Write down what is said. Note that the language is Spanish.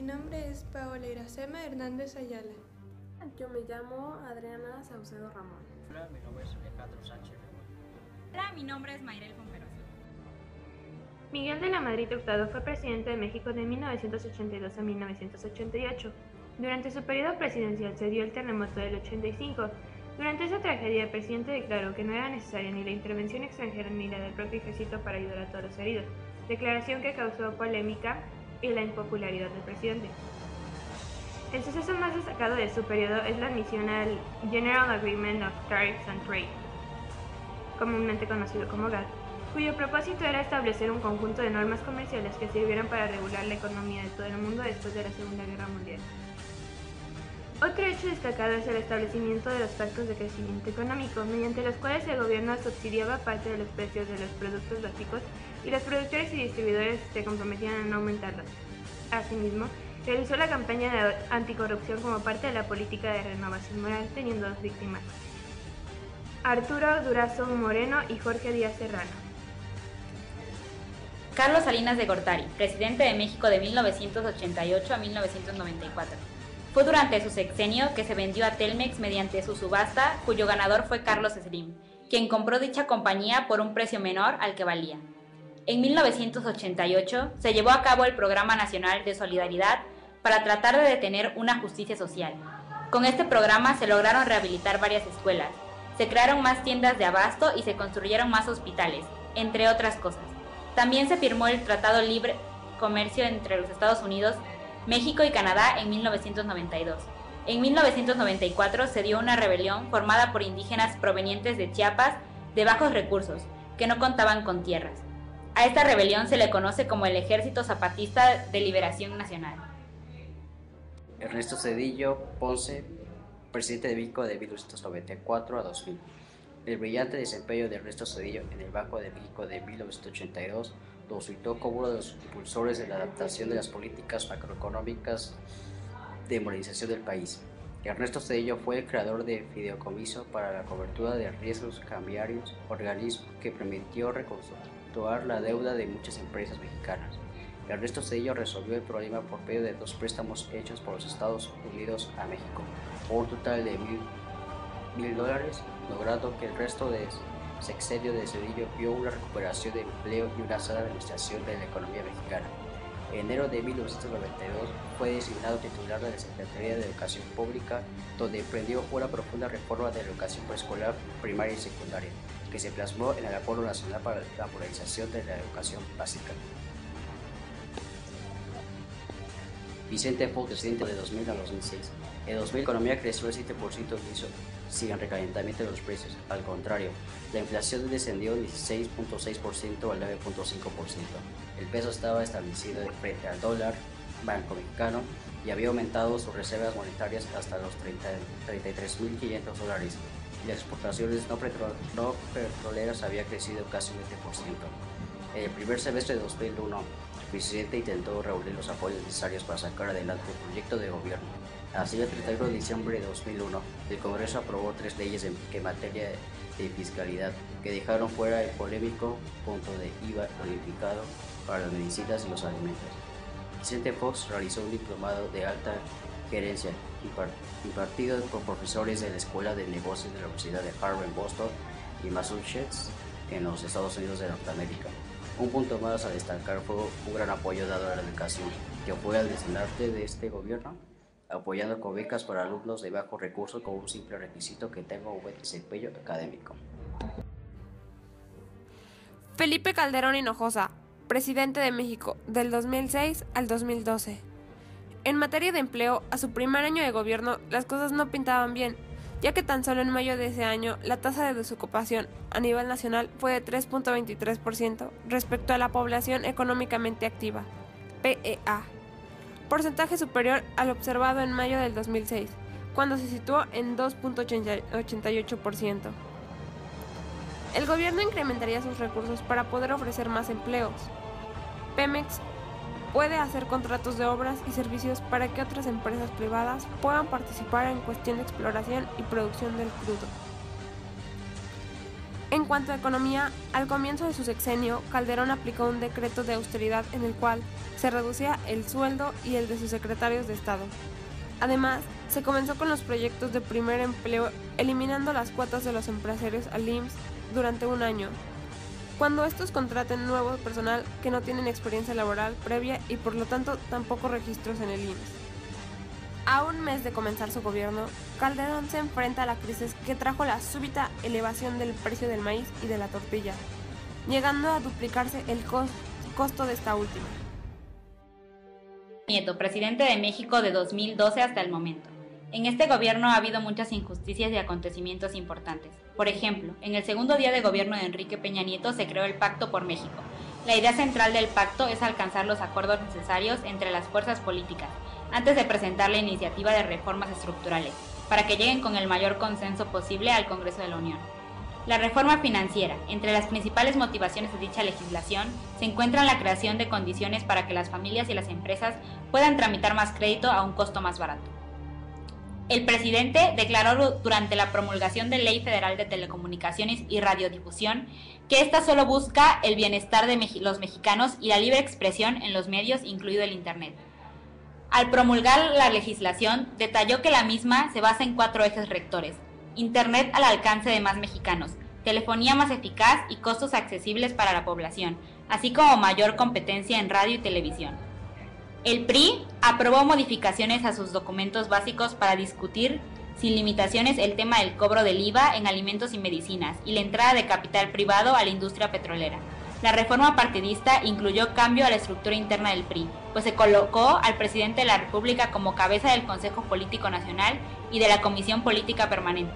Mi nombre es Paola Iracema Hernández Ayala. Yo me llamo Adriana Saucedo Ramón. Hola, mi nombre es Alejandro Sánchez Ramón. Hola, mi nombre es Mayrel Fonferoso. Miguel de la Madrid Hurtado fue presidente de México de 1982 a 1988. Durante su periodo presidencial se dio el terremoto del 85. Durante esa tragedia, el presidente declaró que no era necesaria ni la intervención extranjera ni la del propio ejército para ayudar a todos los heridos, declaración que causó polémica y la impopularidad del presidente. El suceso más destacado de su periodo es la admisión al General Agreement of Tariffs and Trade, comúnmente conocido como GATT, cuyo propósito era establecer un conjunto de normas comerciales que sirvieran para regular la economía de todo el mundo después de la Segunda Guerra Mundial. Otro hecho destacado es el establecimiento de los pactos de crecimiento económico, mediante los cuales el gobierno subsidiaba parte de los precios de los productos básicos y los productores y distribuidores se comprometían a no aumentarlos. Asimismo, realizó la campaña de anticorrupción como parte de la política de renovación moral, teniendo dos víctimas: Arturo Durazo Moreno y Jorge Díaz Serrano. Carlos Salinas de Gortari, presidente de México de 1988 a 1994. Fue durante su sexenio que se vendió a Telmex mediante su subasta, cuyo ganador fue Carlos Slim, quien compró dicha compañía por un precio menor al que valía. En 1988 se llevó a cabo el Programa Nacional de Solidaridad para tratar de detener una justicia social. Con este programa se lograron rehabilitar varias escuelas, se crearon más tiendas de abasto y se construyeron más hospitales, entre otras cosas. También se firmó el Tratado Libre Comercio entre los Estados Unidos, México y Canadá en 1992. En 1994 se dio una rebelión formada por indígenas provenientes de Chiapas de bajos recursos, que no contaban con tierras. A esta rebelión se le conoce como el Ejército Zapatista de Liberación Nacional. Ernesto Zedillo Ponce, presidente de México de 1994 a 2000. El brillante desempeño de Ernesto Zedillo en el Banco de México de 1982 lo citó como uno de los impulsores de la adaptación de las políticas macroeconómicas de modernización del país. Ernesto Zedillo fue el creador de Fideicomiso para la cobertura de riesgos cambiarios, organismo que permitió reconstruir la deuda de muchas empresas mexicanas. Ernesto Zedillo resolvió el problema por medio de dos préstamos hechos por los Estados Unidos a México, por un total de $1,000, logrando que el resto del sexenio de Zedillo vio una recuperación de empleo y una sana administración de la economía mexicana. En enero de 1992 fue designado titular de la Secretaría de Educación Pública, donde emprendió una profunda reforma de la educación preescolar, primaria y secundaria, que se plasmó en el Acuerdo Nacional para la Modernización de la Educación Básica. Vicente Fox, presidente de 2000 a 2006. En 2000 la economía creció el 7% sin recalentamiento de los precios. Al contrario, la inflación descendió del 16.6% al 9.5%. El peso estaba establecido frente al dólar banco mexicano y había aumentado sus reservas monetarias hasta los $33.500 y las exportaciones no petroleras había crecido casi un 20%. En el primer semestre de 2001, el presidente intentó reunir los apoyos necesarios para sacar adelante el proyecto de gobierno. Así, el 31 de diciembre de 2001, el Congreso aprobó 3 leyes en materia de fiscalidad que dejaron fuera el polémico punto de IVA bonificado para las medicinas y los alimentos. Vicente Fox realizó un diplomado de alta gerencia impartido por profesores de la Escuela de Negocios de la Universidad de Harvard en Boston y Massachusetts en los Estados Unidos de Norteamérica. Un punto más a destacar fue un gran apoyo dado a la educación, que fue al estandarte de este gobierno, apoyando con becas para alumnos de bajos recursos con un simple requisito: que tenga un buen desempeño académico. Felipe Calderón Hinojosa, presidente de México del 2006 al 2012. En materia de empleo, a su primer año de gobierno, las cosas no pintaban bien, ya que tan solo en mayo de ese año la tasa de desocupación a nivel nacional fue de 3.23% respecto a la población económicamente activa, PEA, porcentaje superior al observado en mayo del 2006, cuando se situó en 2.88%. El gobierno incrementaría sus recursos para poder ofrecer más empleos. Pemex puede hacer contratos de obras y servicios para que otras empresas privadas puedan participar en cuestión de exploración y producción del crudo. En cuanto a economía, al comienzo de su sexenio, Calderón aplicó un decreto de austeridad en el cual se reducía el sueldo y el de sus secretarios de Estado. Además, se comenzó con los proyectos de primer empleo, eliminando las cuotas de los empresarios al IMSS durante un año, cuando estos contraten nuevo personal que no tienen experiencia laboral previa y por lo tanto tampoco registros en el IMSS. A un mes de comenzar su gobierno, Calderón se enfrenta a la crisis que trajo la súbita elevación del precio del maíz y de la tortilla, llegando a duplicarse el costo de esta última. Nieto, presidente de México de 2012 hasta el momento. En este gobierno ha habido muchas injusticias y acontecimientos importantes. Por ejemplo, en el segundo día de gobierno de Enrique Peña Nieto se creó el Pacto por México. La idea central del pacto es alcanzar los acuerdos necesarios entre las fuerzas políticas, antes de presentar la iniciativa de reformas estructurales, para que lleguen con el mayor consenso posible al Congreso de la Unión. La reforma financiera. Entre las principales motivaciones de dicha legislación se encuentra la creación de condiciones para que las familias y las empresas puedan tramitar más crédito a un costo más barato. El presidente declaró durante la promulgación de Ley Federal de Telecomunicaciones y Radiodifusión que ésta solo busca el bienestar de los mexicanos y la libre expresión en los medios, incluido el Internet. Al promulgar la legislación, detalló que la misma se basa en 4 ejes rectores: Internet al alcance de más mexicanos, telefonía más eficaz y costos accesibles para la población, así como mayor competencia en radio y televisión. El PRI aprobó modificaciones a sus documentos básicos para discutir sin limitaciones el tema del cobro del IVA en alimentos y medicinas y la entrada de capital privado a la industria petrolera. La reforma partidista incluyó cambio a la estructura interna del PRI, pues se colocó al presidente de la República como cabeza del Consejo Político Nacional y de la Comisión Política Permanente.